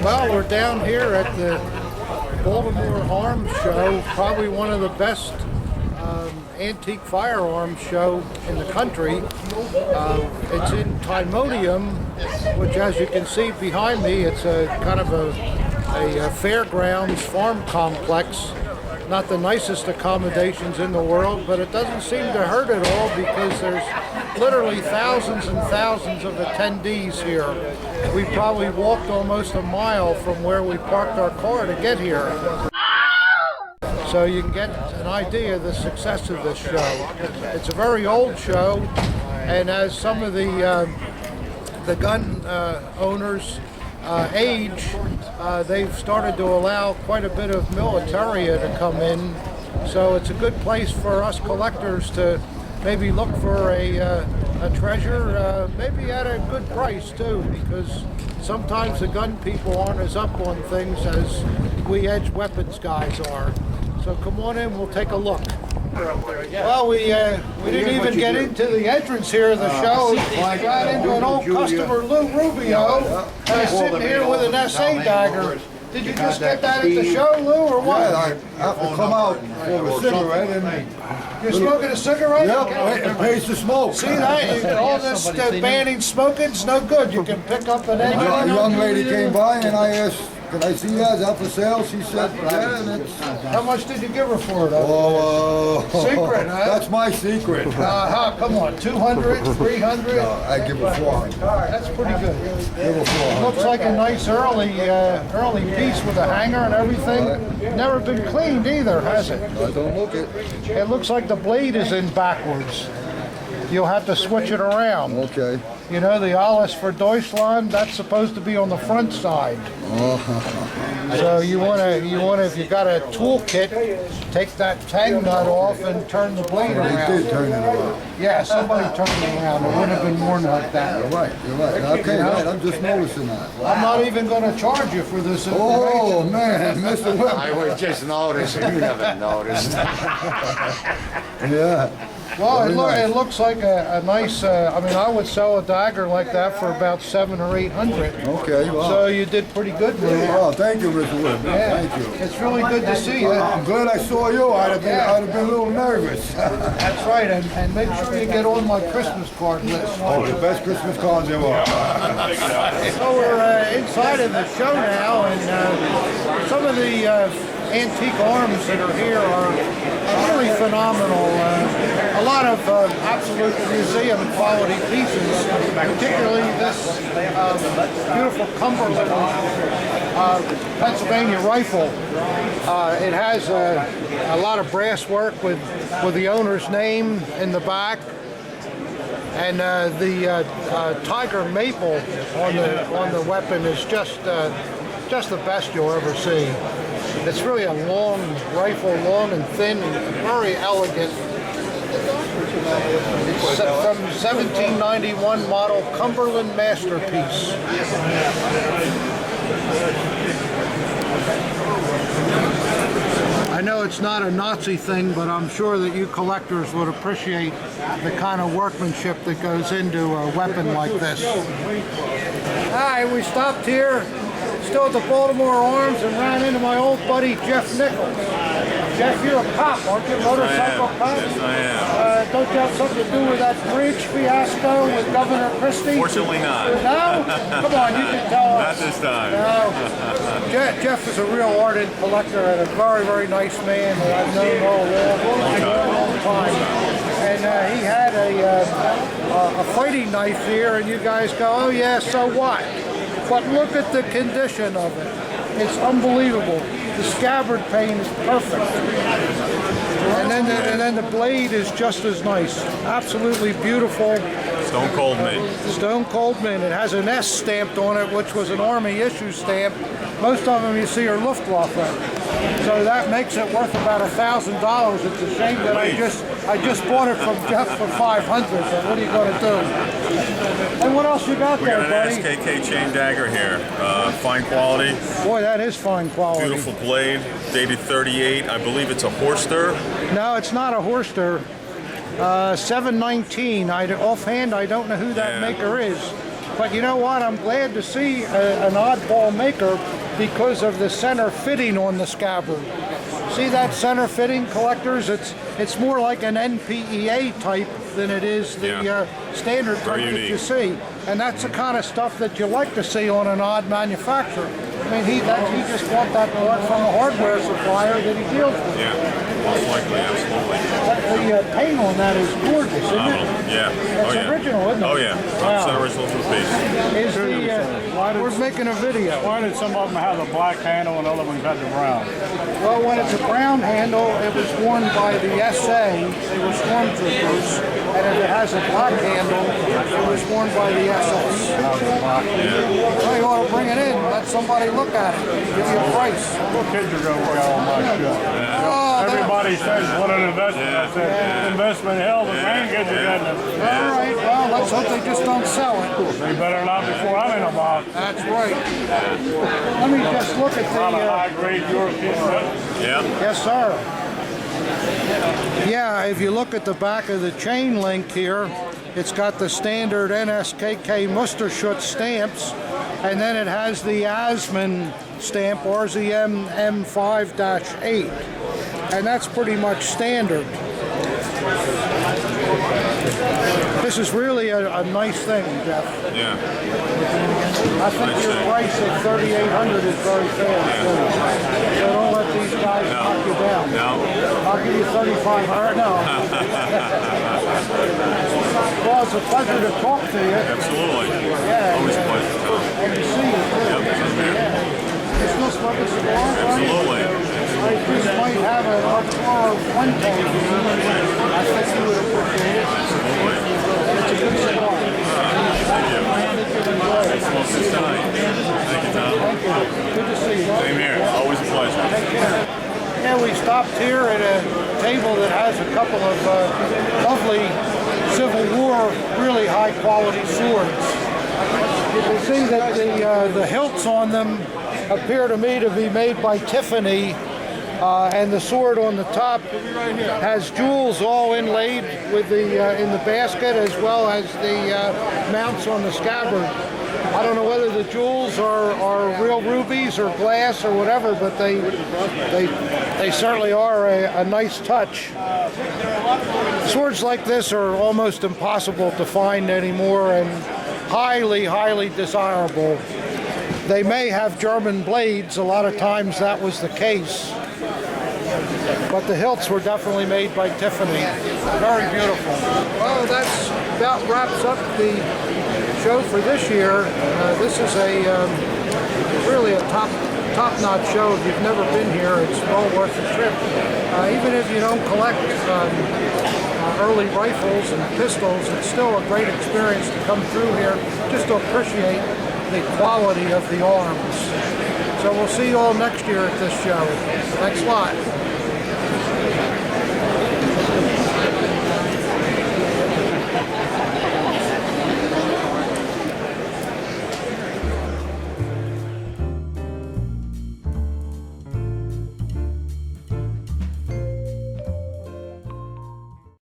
Well, we're down here at the Baltimore Arms Show, probably one of the best antique firearms show in the country. It's in Timonium, which, as you can see behind me, it's a kind of a fairgrounds farm complex. Not the nicest accommodations in the world, but it doesn't seem to hurt at all because there's literally thousands and thousands of attendees here. We probably walked almost a mile from where we parked our car to get here. So you can get an idea of the success of this show. It's a very old show, and as some of the gun owners age, they've started to allow quite a bit of Militaria to come in. So it's a good place for us collectors to maybe look for a treasure, maybe at a good price too, because sometimes the gun people aren't as up on things as we edge weapons guys are. So come on in, we'll take a look. Well, we didn't even get into the entrance here of the show. We got into an old customer, Lou Rubio, sitting here with an SA dagger. Did you just get that at the show, Lou, or what? Yeah, I have to come out for a cigarette and... You're smoking a cigarette? Yep, it pays to smoke. See that? All this banning smoking's no good. You can pick up an engine. A young lady came by and I asked, can I see that? Is that for sale? She said, yeah, and it's... How much did you give her for it? Secret, huh? That's my secret. Come on, 200, 300? No, I give her 400. That's pretty good. Give her 400. Looks like a nice early piece with a hanger and everything. Never been cleaned either, has it? I don't look it. It looks like the blade is in backwards. You'll have to switch it around. Okay. You know, the Alles for Deutschland, that's supposed to be on the front side. So you want to, if you got a toolkit, take that tang nut off and turn the blade around. They did turn it around. Yeah, somebody turned it around. It wouldn't have been worn like that. You're right. Okay, right, I'm just noticing that. I'm not even going to charge you for this information. Oh, man, Mr. Whip. I was just noticing. You never noticed. Yeah. Well, it looks like a nice, I mean, I would sell a dagger like that for about $700 or $800. Okay, well. So you did pretty good, Lou. Oh, thank you, Mr. Whip. Yeah, Thank you. it's really good to see you. I'm glad I saw you. I'd have been a little nervous. That's right, and make sure you get on my Christmas card list. Oh, the best Christmas cards ever. So we're inside of the show now, and some of the antique arms that are here are really phenomenal. A lot of absolute museum quality pieces, particularly this beautiful Cumberland Pennsylvania rifle. It has a lot of brass work with the owner's name in the back. And the tiger maple on the weapon is just the best you'll ever see. It's really a long rifle, long and thin, and very elegant. It's from 1791 model Cumberland Masterpiece. I know it's not a Nazi thing, but I'm sure that you collectors would appreciate the kind of workmanship that goes into a weapon like this. Hi, we stopped here, still at the Baltimore Arms, and ran into my old buddy Jeff Nichols. Jeff, you're a cop, aren't you? Motorcycle cop? Yes, I am. Don't you have something to do with that bridge fiasco with Governor Christie? Fortunately not. No? Come on, you can tell us. Not this time. No. Jeff is a real ardent collector and a very, very nice man that I've known all a long time. And he had a fighting knife here, and you guys go, oh yeah, so what? But look at the condition of it. It's unbelievable. The scabbard pane is perfect. And then the blade is just as nice. Absolutely beautiful. Stone cold mint. Stone cold mint. It has an S stamped on it, which was an Army issue stamp. Most of them you see are Luftwaffe. So that makes it worth about $1,000. It's a shame that I just bought it from Jeff for $500. So what are you going to do? And what else you got there, buddy? We got an SKK chain dagger here. Fine quality. Boy, that is fine quality. Beautiful blade. Dated 38. I believe it's a Horster. No, it's not a Horster. 719. Offhand, I don't know who that maker is. But you know what? I'm glad to see an oddball maker because of the center fitting on the scabbard. See that center fitting, collectors? It's more like an NPEA type than it is the standard type that you see. And that's the kind of stuff that you like to see on an odd manufacturer. I mean, he just wants that part from a hardware supplier that he deals with. Yeah, most likely, absolutely. But the paint on that is gorgeous, isn't it? Yeah. It's original, isn't it? Oh yeah. Wow. 100% original to the piece. We're making a video. Why did some of them have the black handle and other ones had the brown? Well, when it's a brown handle, it was worn by the SA, they were stormtroopers, and if it has a black handle, it was worn by the SS. Well, you ought to bring it in, let somebody look at it, give you a price. What kids are going to wear all my shit? Oh, Everybody says what an investment. I said, investment hell, the grandkids are getting it. all right, well, let's hope they just don't sell it. They better not before I'm in a box. That's right. Let me just look at A lot of the... high-grade European red. Yeah. Yes, sir. Yeah, if you look at the back of the chain link here, it's got the standard NSKK Musterschutz stamps, and then it has the Asman stamp, RZM M5-8, and that's pretty much standard. This is really a nice thing, Jeff. Yeah. I think your price at $3,800 is very fair. So don't let these guys knock you down. No. I'll give you $3,500. No. Well, it's a pleasure to talk to you. Absolutely. Yeah. Always a pleasure, Tom. And to see you. Yep, same here. You still smoke a cigar? Absolutely. I just might have an Arturo Fuente. I think you would appreciate it. It's a good cigar. Thank you. Well, since tonight. Thank you, Tom. Thank you. Good to see you. Same here. Always a pleasure. Take care. Yeah, we stopped here at a table that has a couple of lovely Civil War, really high quality swords. You can see that the hilts on them appear to me to be made by Tiffany, and the sword on the top has jewels all inlaid with the in the basket, as well as the mounts on the scabbard. I don't know whether the jewels are real rubies or glass or whatever, but they certainly are a nice touch. Swords like this are almost impossible to find anymore and highly, highly desirable. They may have German blades, a lot of times that was the case, but the hilts were definitely made by Tiffany. Very beautiful. Well, that's about wraps up the show for this year. This is really a top-notch show. If you've never been here, it's well worth the trip. Even if you don't collect early rifles and pistols, it's still a great experience to come through here just to appreciate the quality of the arms. So we'll see you all next year at this show. Thanks a lot.